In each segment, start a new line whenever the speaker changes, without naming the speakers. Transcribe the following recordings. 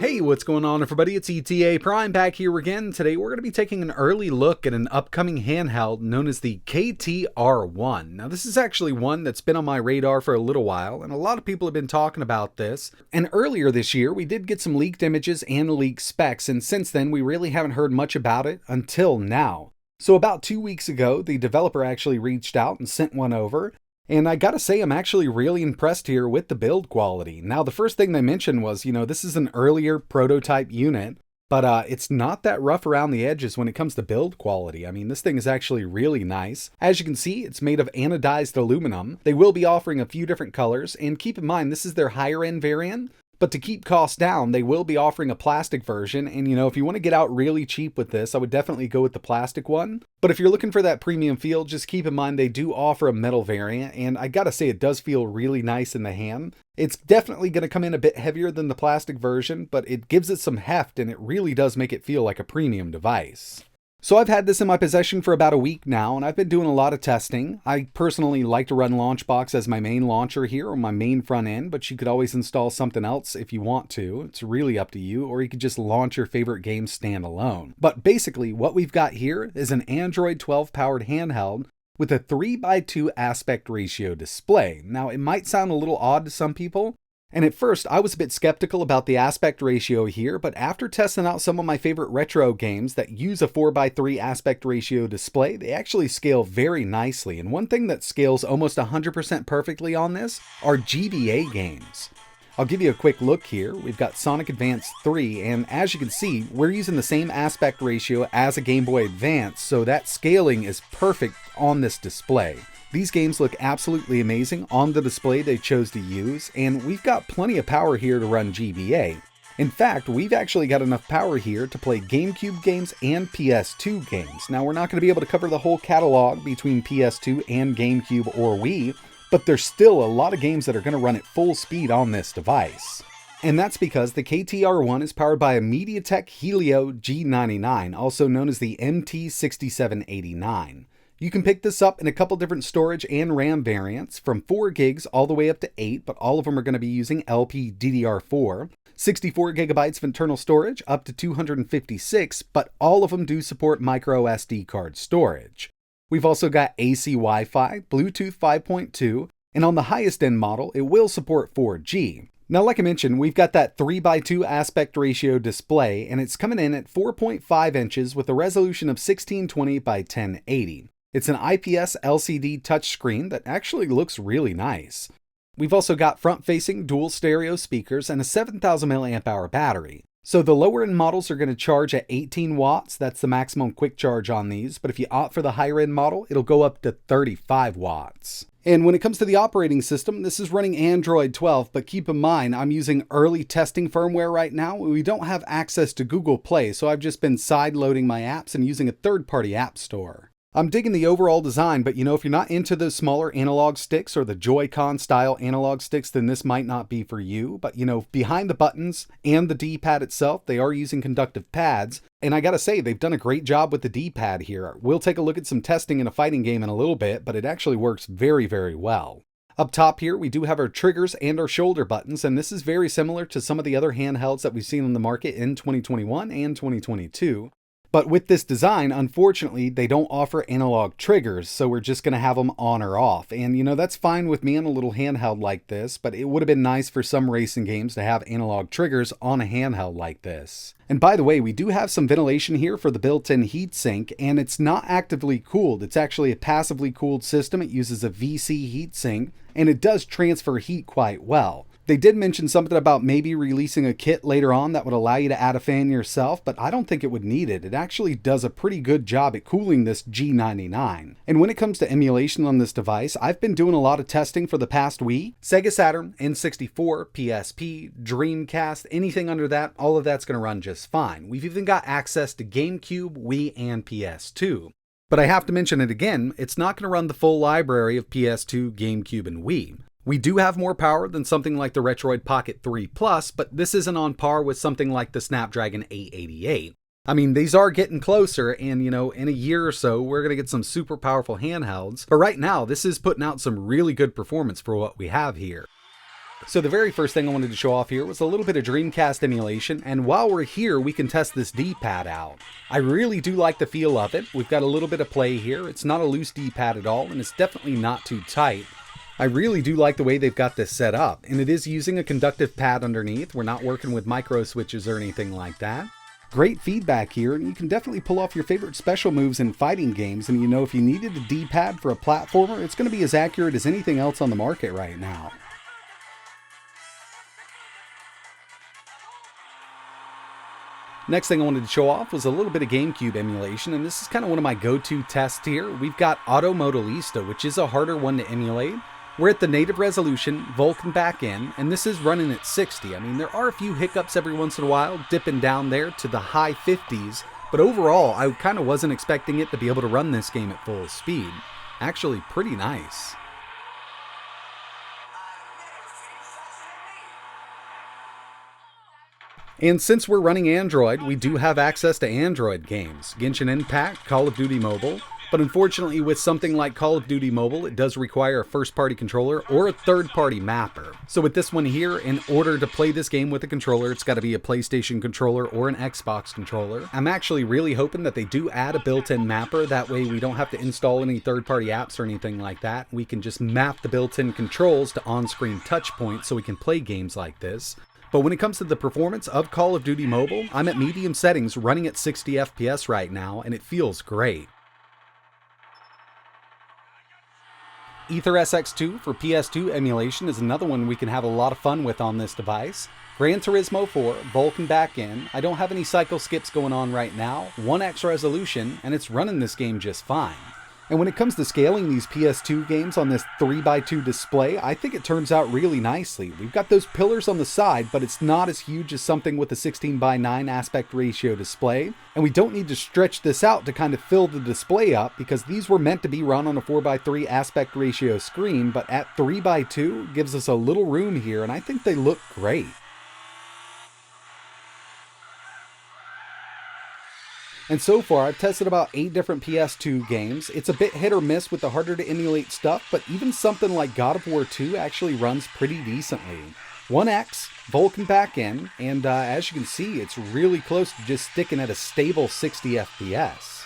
Hey, what's going on everybody? It's etaprime back here again. Today we're going to be taking an early look at an upcoming handheld known as the KT-R1. Now this is actually one that's been on my radar for a little while, and a lot of people have been talking about this. And earlier this year we did get some leaked images and leaked specs, and since then we really haven't heard much about it until now. So about 2 weeks ago, the developer actually reached out and sent one over. And I gotta say, I'm actually really impressed here with the build quality. Now, the first thing they mentioned was, this is an earlier prototype unit, but it's not that rough around the edges when it comes to build quality. I mean, this thing is actually really nice. As you can see, it's made of anodized aluminum. They will be offering a few different colors, and keep in mind, this is their higher end variant. But to keep costs down, they will be offering a plastic version, and if you want to get out really cheap with this, I would definitely go with the plastic one. But if you're looking for that premium feel, just keep in mind they do offer a metal variant, and I gotta say it does feel really nice in the hand. It's definitely going to come in a bit heavier than the plastic version, but it gives it some heft, and it really does make it feel like a premium device. So I've had this in my possession for about a week now, and I've been doing a lot of testing. I personally like to run Launchbox as my main launcher here, or my main front end, but you could always install something else if you want to. It's really up to you, or you could just launch your favorite game standalone. But basically, what we've got here is an Android 12 powered handheld with a 3:2 aspect ratio display. Now, it might sound a little odd to some people, and at first, I was a bit skeptical about the aspect ratio here, but after testing out some of my favorite retro games that use a 4:3 aspect ratio display, they actually scale very nicely. And one thing that scales almost 100% perfectly on this are GBA games. I'll give you a quick look here. We've got Sonic Advance 3, and as you can see, we're using the same aspect ratio as a Game Boy Advance, so that scaling is perfect on this display. These games look absolutely amazing on the display they chose to use, and we've got plenty of power here to run GBA. In fact, we've actually got enough power here to play Gamecube games and PS2 games. Now, we're not going to be able to cover the whole catalog between PS2 and Gamecube or Wii, but there's still a lot of games that are going to run at full speed on this device. And that's because the KT-R1 is powered by a MediaTek Helio G99, also known as the MT6789. You can pick this up in a couple different storage and RAM variants, from 4 gigs all the way up to 8, but all of them are going to be using LPDDR4. 64 gigabytes of internal storage up to 256, but all of them do support micro SD card storage. We've also got AC Wi-Fi, Bluetooth 5.2, and on the highest end model, it will support 4G. Now, like I mentioned, we've got that 3:2 aspect ratio display, and it's coming in at 4.5 inches with a resolution of 1620 by 1080. It's an IPS LCD touchscreen that actually looks really nice. We've also got front-facing dual stereo speakers and a 7,000 mAh battery. So the lower-end models are going to charge at 18 watts. That's the maximum quick charge on these. But if you opt for the higher-end model, it'll go up to 35 watts. And when it comes to the operating system, this is running Android 12, but keep in mind, I'm using early testing firmware right now. We don't have access to Google Play, so I've just been side-loading my apps and using a third-party app store. I'm digging the overall design, but if you're not into the smaller analog sticks or the Joy-Con style analog sticks, then this might not be for you. But behind the buttons and the D-pad itself, they are using conductive pads. And I gotta say, they've done a great job with the D-pad here. We'll take a look at some testing in a fighting game in a little bit, but it actually works very, very well. Up top here, we do have our triggers and our shoulder buttons, and this is very similar to some of the other handhelds that we've seen on the market in 2021 and 2022. But with this design, unfortunately, they don't offer analog triggers, so we're just going to have them on or off. And that's fine with me on a little handheld like this, but it would have been nice for some racing games to have analog triggers on a handheld like this. And by the way, we do have some ventilation here for the built-in heatsink, and it's not actively cooled. It's actually a passively cooled system. It uses a VC heatsink, and it does transfer heat quite well. They did mention something about maybe releasing a kit later on that would allow you to add a fan yourself, but I don't think it would need it. It actually does a pretty good job at cooling this G99. And when it comes to emulation on this device, I've been doing a lot of testing for the past week. Sega Saturn, N64, PSP, Dreamcast, anything under that, all of that's going to run just fine. We've even got access to Gamecube, Wii, and PS2. But I have to mention it again, it's not going to run the full library of PS2, Gamecube, and Wii. We do have more power than something like the Retroid Pocket 3 Plus, but this isn't on par with something like the Snapdragon 888. I mean, these are getting closer, and in a year or so, we're going to get some super powerful handhelds. But right now, this is putting out some really good performance for what we have here. So the very first thing I wanted to show off here was a little bit of Dreamcast emulation, and while we're here we can test this D-pad out. I really do like the feel of it. We've got a little bit of play here. It's not a loose D-pad at all, and it's definitely not too tight. I really do like the way they've got this set up, and it is using a conductive pad underneath. We're not working with micro switches or anything like that. Great feedback here, and you can definitely pull off your favorite special moves in fighting games, and you know if you needed a D-pad for a platformer, it's going to be as accurate as anything else on the market right now. Next thing I wanted to show off was a little bit of Gamecube emulation, and this is kind of one of my go-to tests here. We've got Auto Modellista, which is a harder one to emulate. We're at the native resolution, Vulkan back in, and this is running at 60. I mean, there are a few hiccups every once in a while, dipping down there to the high 50s, but overall, I kind of wasn't expecting it to be able to run this game at full speed. Actually, pretty nice. And since we're running Android, we do have access to Android games, Genshin Impact, Call of Duty Mobile, but unfortunately with something like Call of Duty Mobile, it does require a first-party controller or a third-party mapper. So with this one here, in order to play this game with a controller, it's got to be a PlayStation controller or an Xbox controller. I'm actually really hoping that they do add a built-in mapper, that way we don't have to install any third-party apps or anything like that. We can just map the built-in controls to on-screen touch points so we can play games like this. But when it comes to the performance of Call of Duty Mobile, I'm at medium settings running at 60 FPS right now, and it feels great. AetherSX2 for PS2 emulation is another one we can have a lot of fun with on this device. Gran Turismo 4, Vulkan back in. I don't have any cycle skips going on right now, 1x resolution, and it's running this game just fine. And when it comes to scaling these PS2 games on this 3x2 display, I think it turns out really nicely. We've got those pillars on the side, but it's not as huge as something with a 16:9 aspect ratio display. And we don't need to stretch this out to kind of fill the display up, because these were meant to be run on a 4:3 aspect ratio screen, but at 3x2 gives us a little room here, and I think they look great. And so far, I've tested about 8 different PS2 games. It's a bit hit or miss with the harder to emulate stuff, but even something like God of War 2 actually runs pretty decently. 1x, Vulkan back in, and as you can see, it's really close to just sticking at a stable 60 FPS.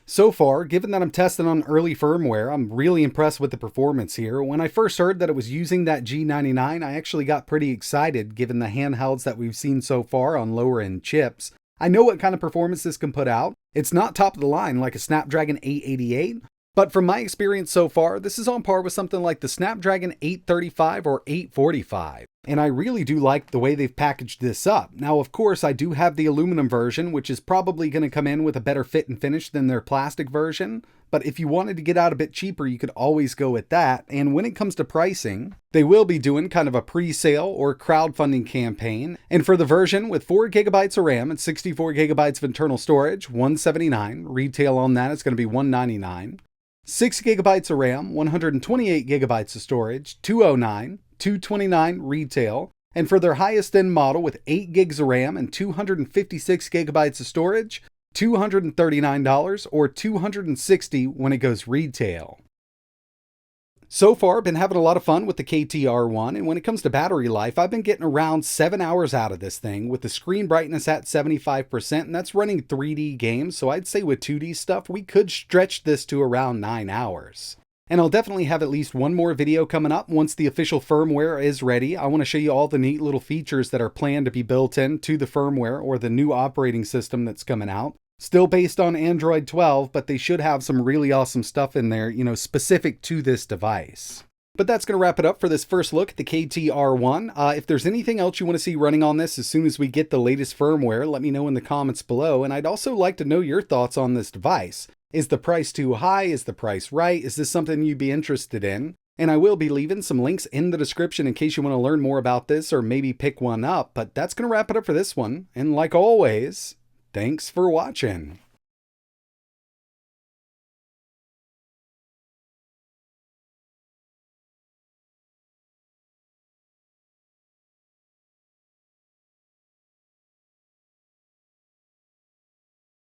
So far, given that I'm testing on early firmware, I'm really impressed with the performance here. When I first heard that it was using that G99, I actually got pretty excited given the handhelds that we've seen so far on lower end chips. I know what kind of performance this can put out. It's not top of the line like a Snapdragon 888, but from my experience so far, this is on par with something like the Snapdragon 835 or 845. And I really do like the way they've packaged this up. Now, of course, I do have the aluminum version, which is probably going to come in with a better fit and finish than their plastic version. But if you wanted to get out a bit cheaper, you could always go with that. And when it comes to pricing, they will be doing kind of a pre-sale or crowdfunding campaign. And for the version with 4GB of RAM and 64GB of internal storage, $179. Retail on that is going to be $199. 6GB of RAM, 128GB of storage, $209. $229 retail, and for their highest end model with 8 gigs of RAM and 256 gigabytes of storage, $239 or $260 when it goes retail. So far, I've been having a lot of fun with the KT-R1, and when it comes to battery life, I've been getting around 7 hours out of this thing with the screen brightness at 75%, and that's running 3D games, so I'd say with 2D stuff, we could stretch this to around 9 hours. And I'll definitely have at least one more video coming up once the official firmware is ready. I want to show you all the neat little features that are planned to be built into the firmware or the new operating system that's coming out. Still based on Android 12, but they should have some really awesome stuff in there, specific to this device. But that's going to wrap it up for this first look at the KT-R1. If there's anything else you want to see running on this as soon as we get the latest firmware, let me know in the comments below. And I'd also like to know your thoughts on this device. Is the price too high? Is the price right? Is this something you'd be interested in? And I will be leaving some links in the description in case you want to learn more about this or maybe pick one up. But that's going to wrap it up for this one. And like always, thanks for watching.